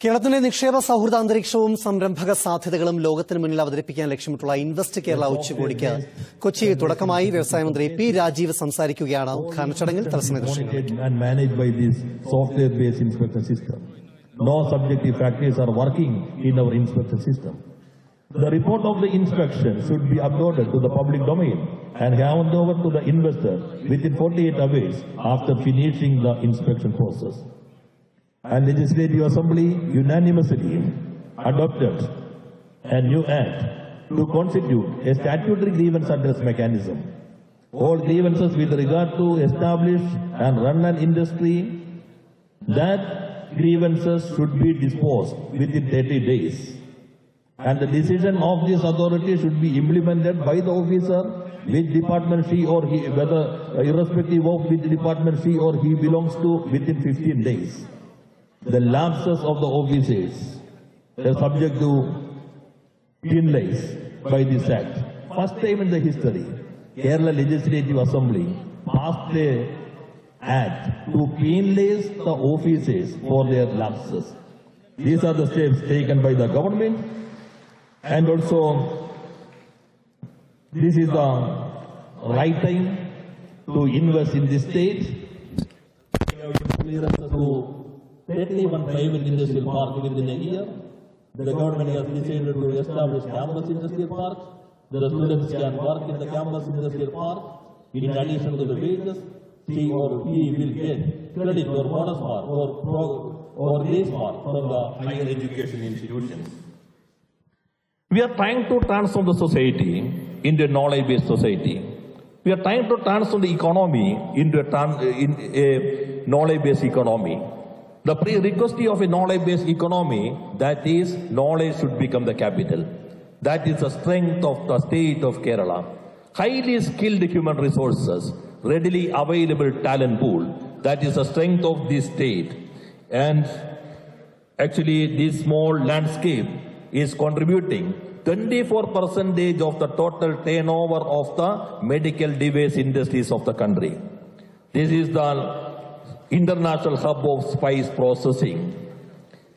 കേരളത്തിന്റെ നിക്ഷേപ സൗഹൃദ അന്തരീക്ഷവും സംരംഭക സാധ്യതകളും ലോകത്തിന് മുന്നിൽ അവതരിപ്പിക്കാൻ ലക്ഷ്യമിട്ടുള്ള ഇൻവെസ്റ്റ് കേരള ഉച്ചകോടിക്ക് കൊച്ചിയിൽ തുടക്കമായി. വ്യവസായ മന്ത്രി പി രാജീവ് സംസാരിക്കുകയാണ്. ഉദ്ഘാടന ചടങ്ങിൽ തത്സമയ ദൃശ്യങ്ങൾ. No subjective factors are working in our inspection system. The report of the inspection should be uploaded to the public domain and handed over to the investor within 48 hours after finishing the inspection process. And Legislative Assembly unanimously adopted a new act to constitute a statutory grievance redress mechanism. All grievances with regard to establish and run an industry, that grievances should be disposed within 30 days. And the decision of this authority should be implemented by the officer, which department she or he, whether irrespective of which department she or he belongs to, within 15 days. The lapses of the officers are subject to penalize by this act. First time in the history, Kerala Legislative Assembly passed a act to penalize the officers for their lapses. These are the steps taken by the government, and also this is the right time to invest in this state. To 31 private industrial parks within a year. The government has decided to establish campus industrial parks. The students can work in the campus industrial park. In addition to the wages, she or he will get credit or bonus mark or grace mark from the higher education institutions. We are trying to transform the society into a knowledge-based society. We are trying to transform the economy into a knowledge-based economy. The prerequisite of a knowledge-based economy, that is, knowledge should become the capital. That is the strength of the state of Kerala. Highly skilled human resources, readily available talent pool, that is the strength of this state. And actually this small landscape is contributing 24% of the total turnover of the medical device industries of the country. This is the international hub of spice processing.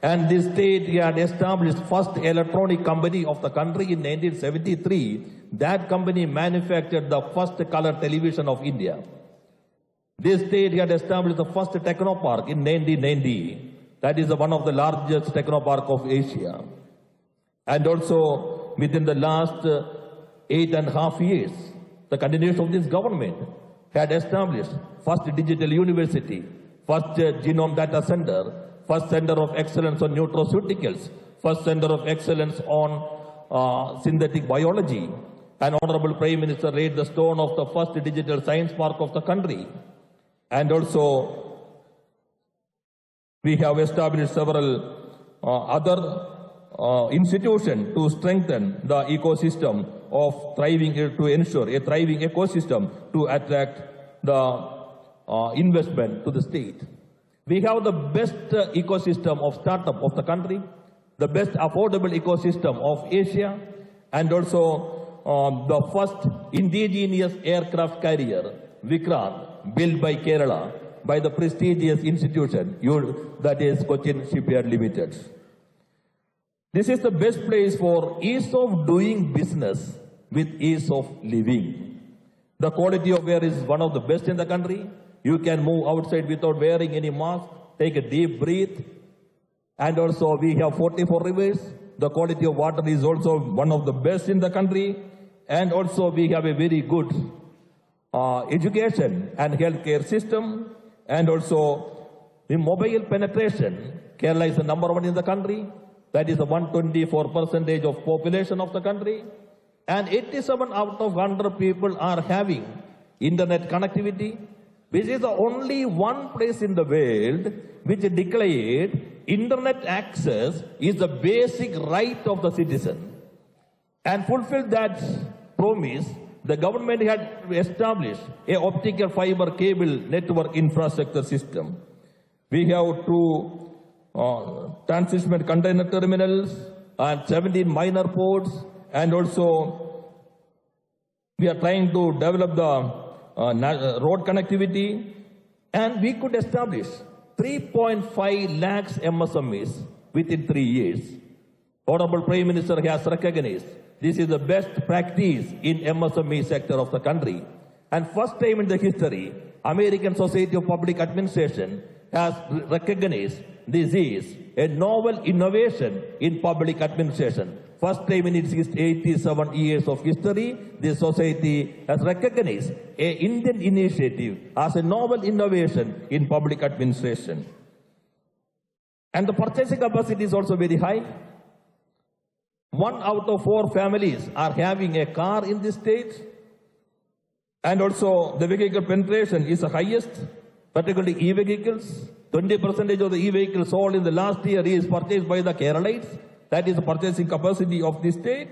And this state had established first electronic company of the country in 1973. That company manufactured the first color television of India. This state had established the first technopark in 1990. That is one of the largest technopark of Asia. And also within the last 8.5 years, the continuation of this government had established first digital university, first genome data center, first center of excellence on nutraceuticals, first center of excellence on synthetic biology. And Honorable Prime Minister laid the stone of the first digital science park of the country. And also we have established several other institutions to strengthen the ecosystem of thriving, to ensure a thriving ecosystem to attract the investment to the state. We have the best ecosystem of startup of the country, the best affordable ecosystem of Asia, and also the first indigenous aircraft carrier, Vikrant, built by Kerala, by the prestigious institution, that is Cochin Shipyard Limited. This is the best place for ease of doing business with ease of living. The quality of air is one of the best in the country. You can move outside without wearing any mask, take a deep breath. And also we have 44 rivers. The quality of water is also one of the best in the country. And also we have a very good education and healthcare system. And also the mobile penetration. Kerala is the number one in the country. That is the 124% of population of the country. And 87 out of 100 people are having internet connectivity, which is the only one place in the world which declared internet access is the basic right of the citizen. And fulfilled that promise, the government had established a optical fiber cable network infrastructure system. We have two transshipment container terminals and 17 minor ports, and also we are trying to develop the road connectivity, and we could establish 3.5 lakhs MSMEs within 3 years. Honorable Prime Minister has recognized this is the best practice in MSME sector of the country. And first time in the history, American Society of Public Administration has recognized this is a novel innovation in public administration. First time in its 87 years of history, this society has recognized an Indian initiative as a novel innovation in public administration. And the purchasing capacity is also very high. 1 out of 4 families are having a car in this state. And also the vehicle penetration is the highest, particularly e-vehicles. 20% of the e-vehicles sold in the last year is purchased by the Keralites. That is the purchasing capacity of the state.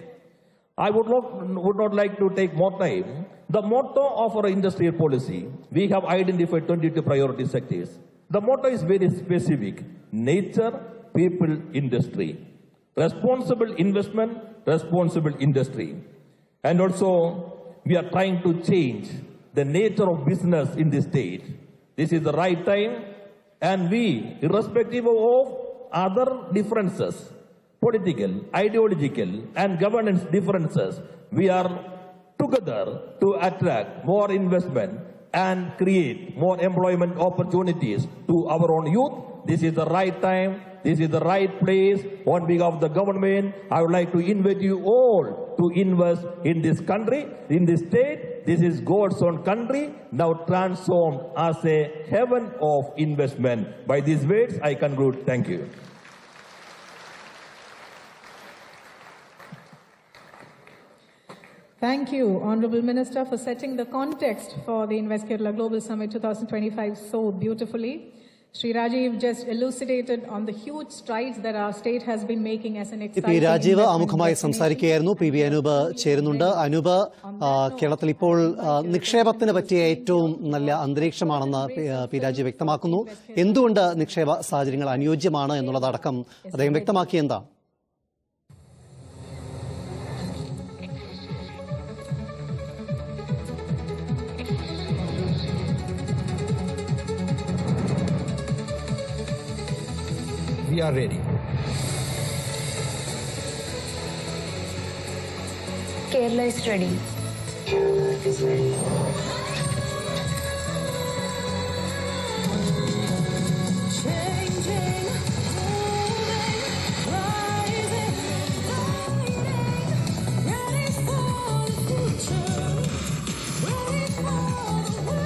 I would not like to take more time. The motto of our industrial policy, we have identified 22 priority sectors. The motto is very specific: nature, people, industry. Responsible investment, responsible industry. And also, we are trying to change the nature of business in this state. This is the right time, and we, irrespective of other differences, political, ideological, and governance differences, we are together to attract more investment and create more employment opportunities to our own youth. This is the right time. This is the right place. On behalf of the government, I would like to invite you all to invest in this country, in this state. This is God's own country, now transformed as a heaven of investment. By these words, I conclude. Thank you. Thank you, Honorable Minister, for setting the context for the Invest Kerala Global Summit 2025 so beautifully. Sri Rajiv just elucidated on the huge strides that our state has been making as an exciting P Rajeev investment ആമുഖമായി destination. സംസാരിക്കുകയായിരുന്നു. P Anoop ചേരുന്നുണ്ട്. അനൂപ്, കേരളത്തിൽ ഇപ്പോൾ നിക്ഷേപത്തിന് പറ്റിയ ഏറ്റവും നല്ല അന്തരീക്ഷമാണെന്ന് P Rajeev വ്യക്തമാക്കുന്നു. എന്തുകൊണ്ട് നിക്ഷേപ സാഹചര്യങ്ങൾ അനുയോജ്യമാണ് എന്നുള്ളതടക്കം അദ്ദേഹം വ്യക്തമാക്കിയെന്താ? We are ready. Kerala is ready. Kerala is ready.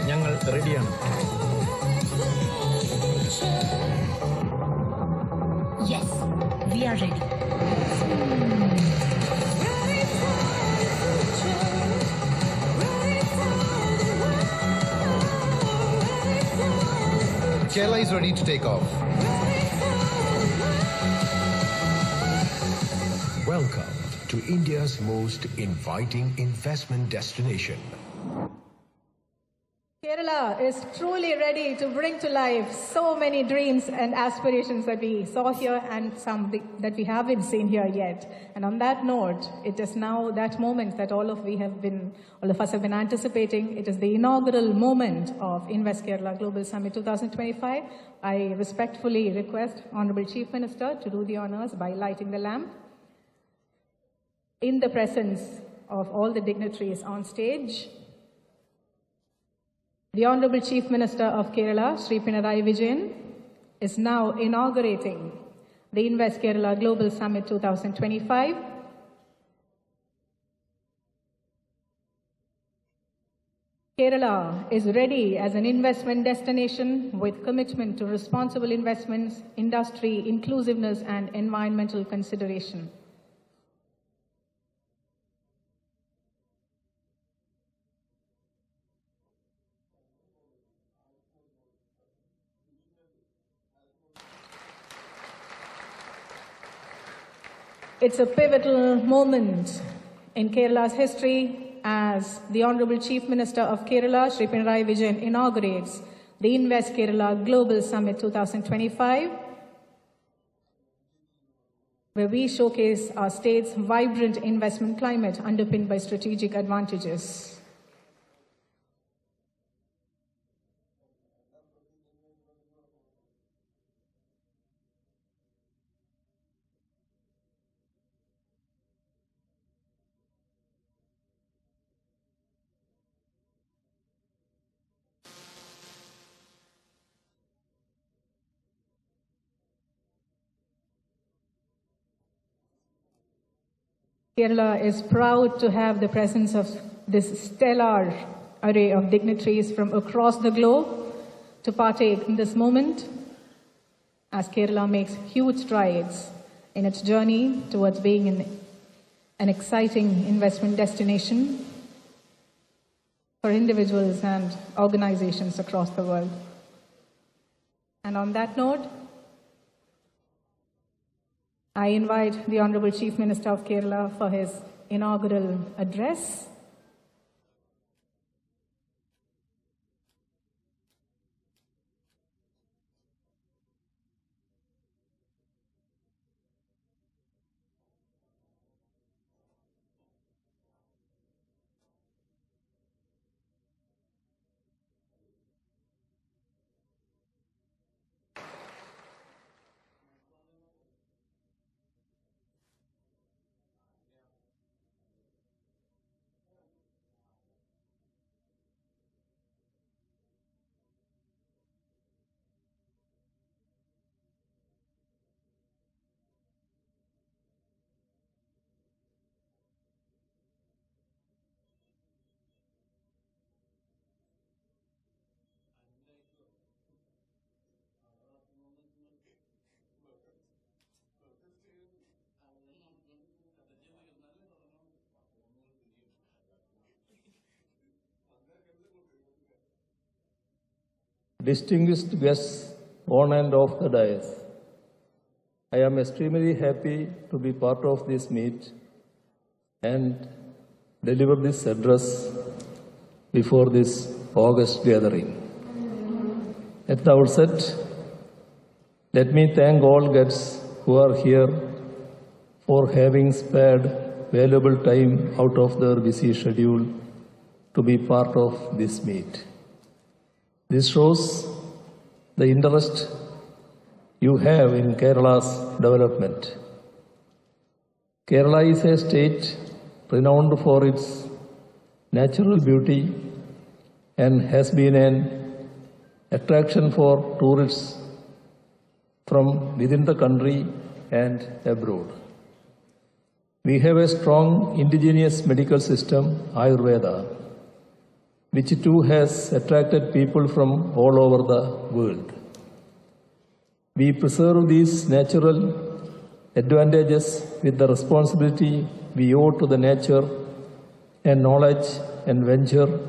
ഞങ്ങൾ റെഡിയാണ്. Yes, we are ready. Kerala is ready to take off. Welcome to India's most inviting investment destination. Kerala is truly ready to bring to life so many dreams and aspirations that we saw here and some that we haven't seen here yet. And on that note, it is now that moment that all of us have been anticipating. It is the inaugural moment of Invest Kerala Global Summit 2025. I respectfully request Honorable Chief Minister to do the honors by lighting the lamp. In the presence of all the dignitaries on stage, the Honorable Chief Minister of Kerala, Sri Pinarayi Vijayan, is now inaugurating the Invest Kerala Global Summit 2025. Kerala is ready as an investment destination with commitment to responsible investments, industry, inclusiveness, and environmental consideration. It's a pivotal moment in Kerala's history as the Honorable Chief Minister of Kerala, Sri Pinarayi Vijayan, inaugurates the Invest Kerala Global Summit 2025, where we showcase our state's vibrant investment climate underpinned by strategic advantages. Kerala is proud to have the presence of this stellar array of dignitaries from across the globe to partake in this moment as Kerala makes huge strides in its journey towards being an exciting investment destination for individuals and organizations across the world. And on that note, I invite the Honorable Chief Minister of Kerala for his inaugural address. Distinguished guests on and off the dais, I am extremely happy to be part of this meet and deliver this address before this August gathering. At the outset, let me thank all guests who are here for having spared valuable time out of their busy schedule to be part of this meet. This shows the interest you have in Kerala's development. Kerala is a state renowned for its natural beauty and has been an attraction for tourists from within the country and abroad. We have a strong indigenous medical system, Ayurveda, which too has attracted people from all over the world. We preserve these natural advantages with the responsibility we owe to the nature and knowledge and venture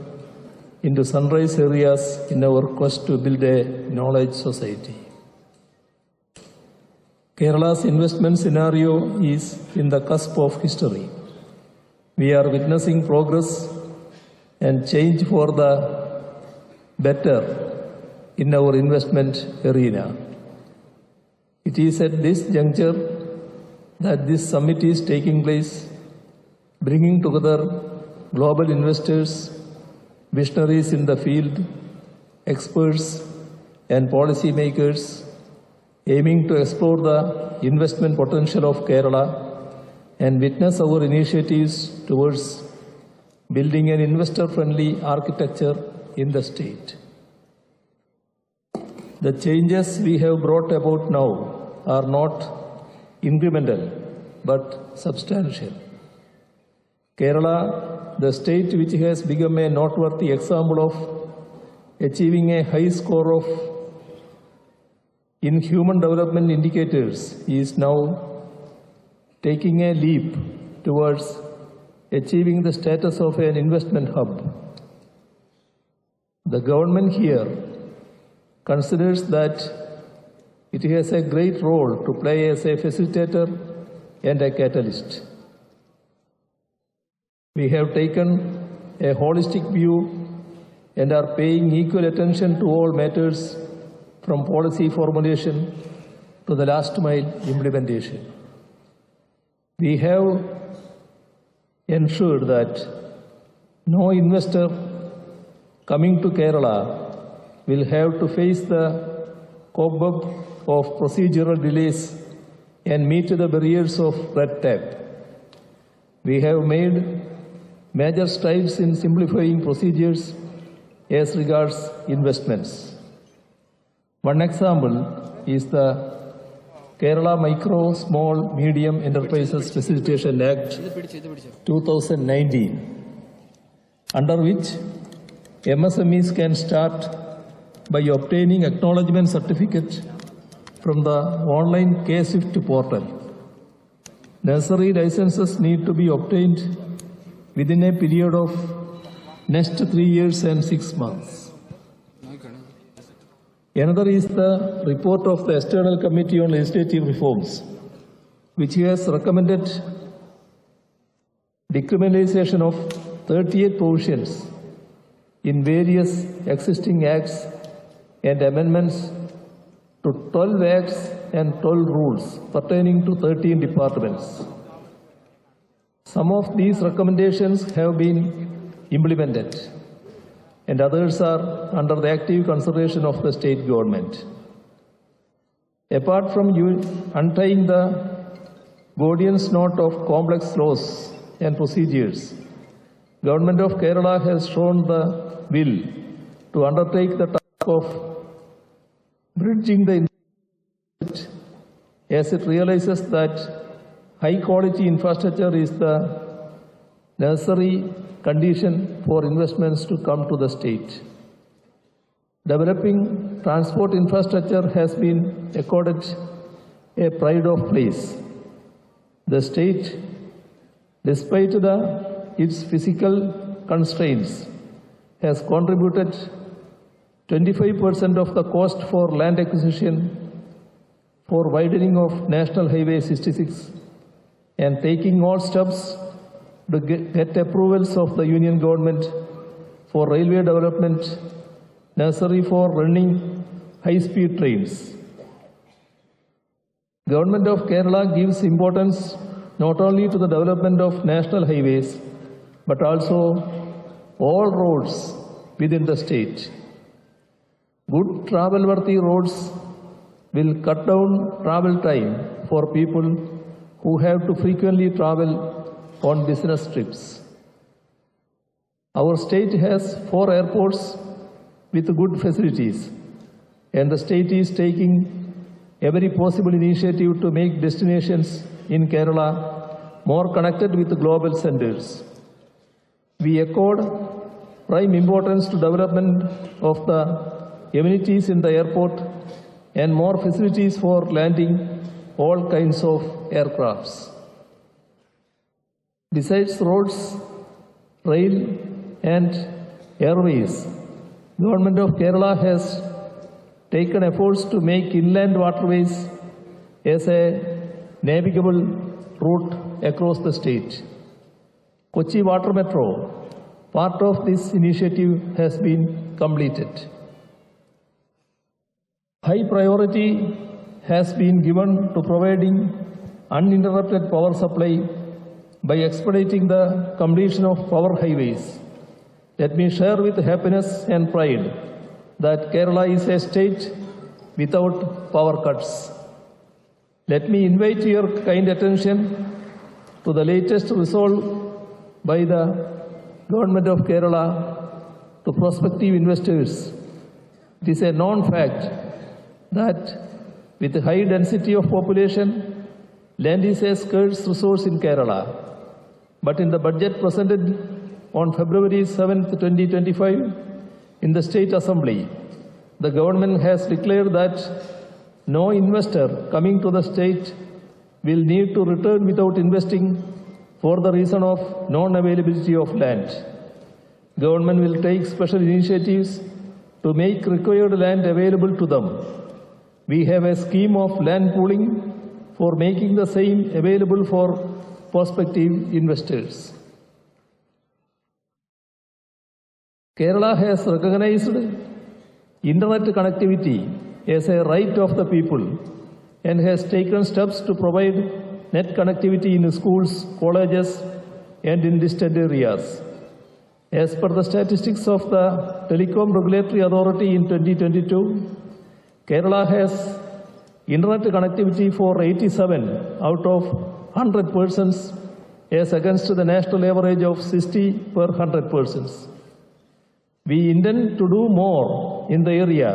into sunrise areas in our quest to build a knowledge society. Kerala's investment scenario is in the cusp of history. We are witnessing progress and change for the better in our investment arena. It is at this juncture that this summit is taking place, bringing together global investors, visionaries in the field, experts, and policymakers, aiming to explore the investment potential of Kerala and witness our initiatives towards building an investor-friendly architecture in the state. The changes we have brought about now are not incremental, but substantial. Kerala, the state which has become a noteworthy example of achieving a high score in human development indicators, is now taking a leap towards achieving the status of an investment hub. The government here considers that it has a great role to play as a facilitator and a catalyst. We have taken a holistic view and are paying equal attention to all matters from policy formulation to the last mile implementation. We have ensured that no investor coming to Kerala will have to face the cobweb of procedural delays and meet the barriers of red tape. We have made major strides in simplifying procedures as regards investments. One example is the Kerala Micro, Small, Medium Enterprises Facilitation Act 2019, under which MSMEs can start by obtaining acknowledgement certificate from the online KSIDC portal. Nursery licenses need to be obtained within a period of next 3 years and 6 months. Another is the report of the External Committee on Legislative Reforms, which has recommended decriminalization of 38 provisions in various existing acts and amendments to 12 acts and 12 rules pertaining to 13 departments. Some of these recommendations have been implemented, and others are under the active consideration of the state government. Apart from untying the Gordian's knot of complex laws and procedures, Government of Kerala has shown the will to undertake the task of bridging the as it realizes that high-quality infrastructure is the necessary condition for investments to come to the state. Developing transport infrastructure has been accorded a pride of place. The state, despite its physical constraints, has contributed 25% of the cost for land acquisition for widening of National Highway 66 and taking all steps to get approvals of the Union Government for railway development necessary for running high-speed trains. Government of Kerala gives importance not only to the development of national highways, but also all roads within the state. Good travel-worthy roads will cut down travel time for people who have to frequently travel on business trips. Our state has 4 airports with good facilities, and the state is taking every possible initiative to make destinations in Kerala more connected with global centers. We accord prime importance to development of the amenities in the airport and more facilities for landing all kinds of aircrafts. Besides roads, rail and airways, Government of Kerala has taken efforts to make inland waterways as a navigable route across the state. Kochi Water Metro, part of this initiative, has been completed. High priority has been given to providing uninterrupted power supply by expediting the completion of power highways. Let me share with happiness and pride that Kerala is a state without power cuts. Let me invite your kind attention to the latest resolve by the Government of Kerala to prospective investors. It is a known fact that with a high density of population, land is a scarce resource in Kerala. But in the budget presented on February 7, 2025, in the State Assembly, the government has declared that no investor coming to the state will need to return without investing for the reason of non-availability of land. Government will take special initiatives to make required land available to them. We have a scheme of land pooling for making the same available for prospective investors. Kerala has recognized internet connectivity as a right of the people and has taken steps to provide net connectivity in schools, colleges, and in distant areas. As per the statistics of the Telecom Regulatory Authority in 2022, Kerala has internet connectivity for 87 out of 100 persons as against the national average of 60 per 100 persons. We intend to do more in the area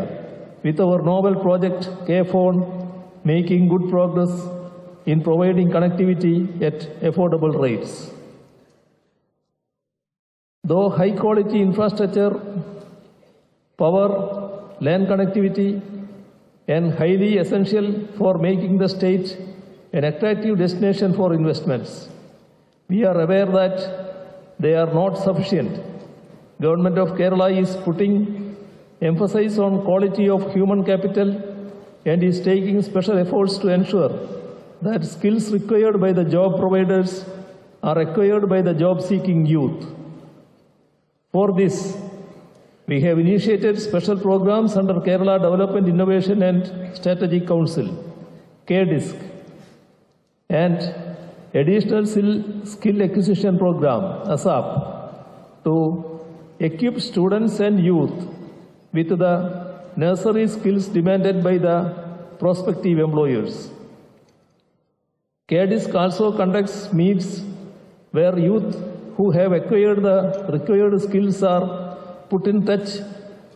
with our novel project K-Phone making good progress in providing connectivity at affordable rates. Though high-quality infrastructure, power, land connectivity, and highly essential for making the state an attractive destination for investments, we are aware that they are not sufficient. Government of Kerala is putting emphasis on quality of human capital and is taking special efforts to ensure that skills required by the job providers are acquired by the job-seeking youth. For this, we have initiated special programs under Kerala Development Innovation and Strategic Council, KSIDC, and additional skill acquisition program, ASAP, to equip students and youth with the necessary skills demanded by the prospective employers. KSIDC also conducts meets where youth who have acquired the required skills are put in touch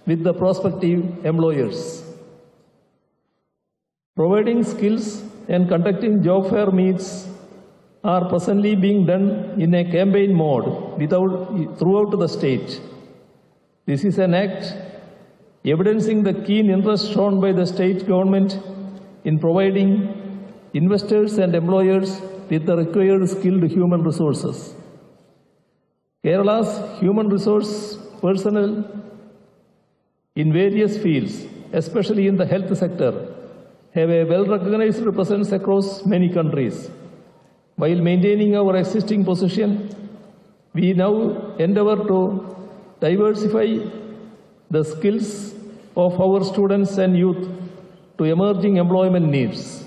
with the prospective employers. Providing skills and conducting job fair meets are presently being done in a campaign mode throughout the state. This is an act evidencing the keen interest shown by the state government in providing investors and employers with the required skilled human resources. Kerala's human resource personnel in various fields, especially in the health sector, have a well-recognized presence across many countries. While maintaining our existing position, we now endeavor to diversify the skills of our students and youth to emerging employment needs.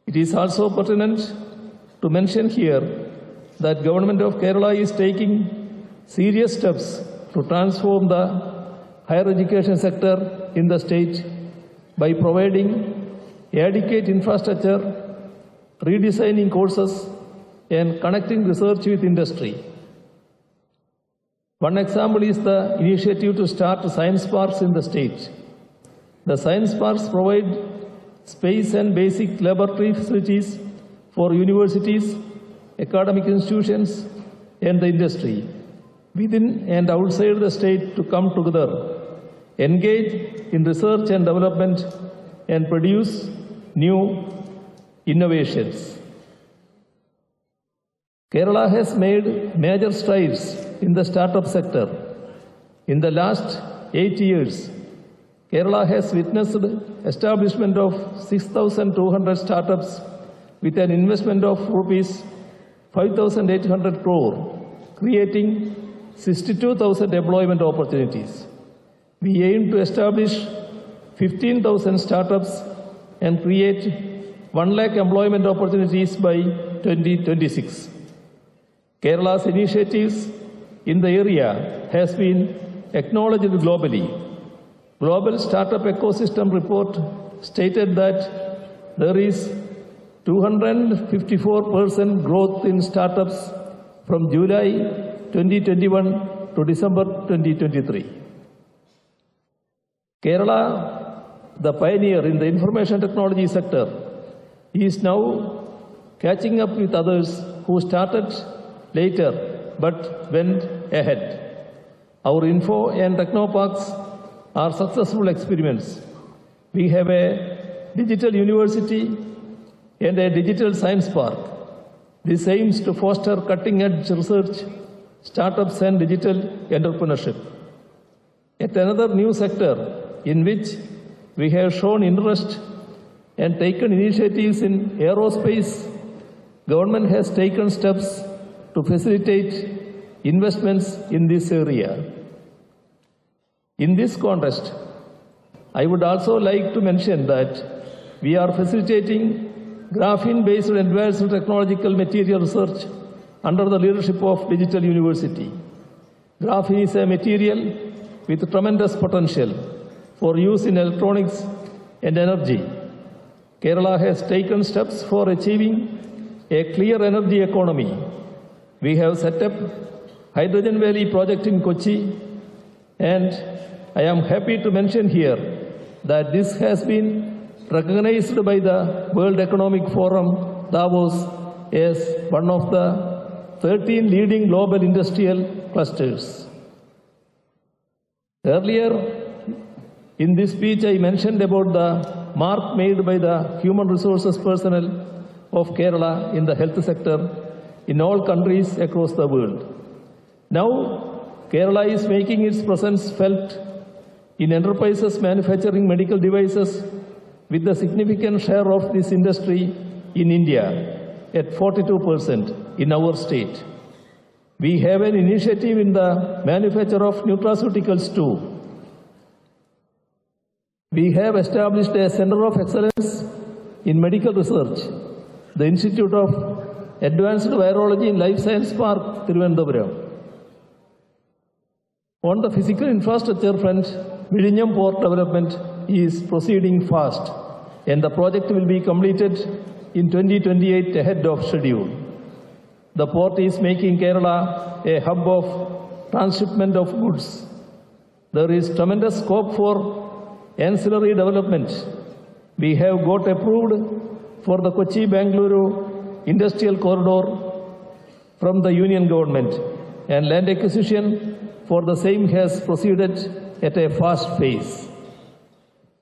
It is also pertinent to mention here that Government of Kerala is taking serious steps to transform the higher education sector in the state by providing adequate infrastructure, redesigning courses, and connecting research with industry. One example is the initiative to start science parks in the state. The science parks provide space and basic laboratory facilities for universities, academic institutions, and the industry within and outside the state to come together, engage in research and development, and produce new innovations. Kerala has made major strides in the startup sector. In the last 8 years, Kerala has witnessed establishment of 6,200 startups with an investment of rupees 5,800 crore, creating 62,000 employment opportunities. We aim to establish 15,000 startups and create 1 lakh employment opportunities by 2026. Kerala's initiatives in the area has been acknowledged globally. Global Startup Ecosystem Report stated that there is 254% growth in startups from July 2021 to December 2023. Kerala, the pioneer in the information technology sector, is now catching up with others who started later but went ahead. Our info and technoparks are successful experiments. We have a digital university and a digital science park. This aims to foster cutting-edge research, startups, and digital entrepreneurship. Yet another new sector in which we have shown interest and taken initiatives in aerospace, government has taken steps to facilitate investments in this area. In this context, I would also like to mention that we are facilitating graphene-based advanced technological material research under the leadership of Digital University. Graphene is a material with tremendous potential for use in electronics and energy. Kerala has taken steps for achieving a clear energy economy. We have set up Hydrogen Valley project in Kochi, and I am happy to mention here that this has been recognized by the World Economic Forum, Davos, as one of the 13 leading global industrial clusters. Earlier in this speech, I mentioned about the mark made by the human resources personnel of Kerala in the health sector in all countries across the world. Now, Kerala is making its presence felt in enterprises manufacturing medical devices with a significant share of this industry in India at 42% in our state. We have an initiative in the manufacture of nutraceuticals too. We have established a Center of Excellence in Medical Research, the Institute of Advanced Virology in Life Science Park, Thiruvananthapuram. On the physical infrastructure front, Vizhinjam Port development is proceeding fast, and the project will be completed in 2028 ahead of schedule. The port is making Kerala a hub of transshipment of goods. There is tremendous scope for ancillary development. We have got approved for the Kochi-Bangalore Industrial Corridor from the Union Government, and land acquisition for the same has proceeded at a fast pace.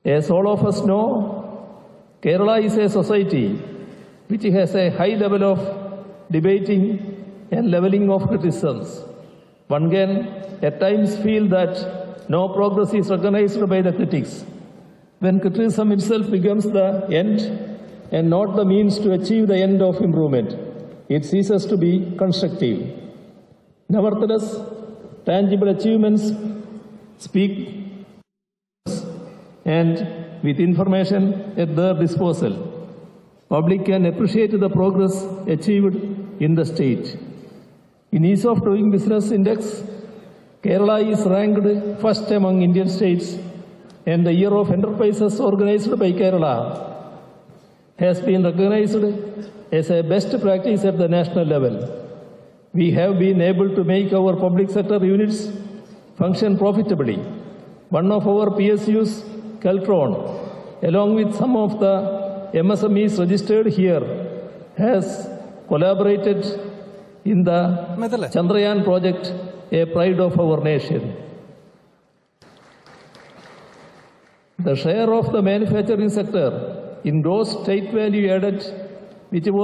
As all of us know, Kerala is a society which has a high level of debating and leveling of criticisms. One can at times feel that no progress is recognized by the critics. When criticism itself becomes the end and not the means to achieve the end of improvement, it ceases to be constructive. Nevertheless, tangible achievements speak, and with information at their disposal, public can appreciate the progress achieved in the state. In Ease of Doing Business Index, Kerala is ranked first among Indian states, and the Year of Enterprises organized by Kerala has been recognized as a best practice at the national level. We have been able to make our public sector units function profitably. One of our PSUs, Keltron, along with some of the MSMEs registered here, has collaborated in the Chandrayaan project, a pride of our nation. The share of the manufacturing sector in gross state value added, which was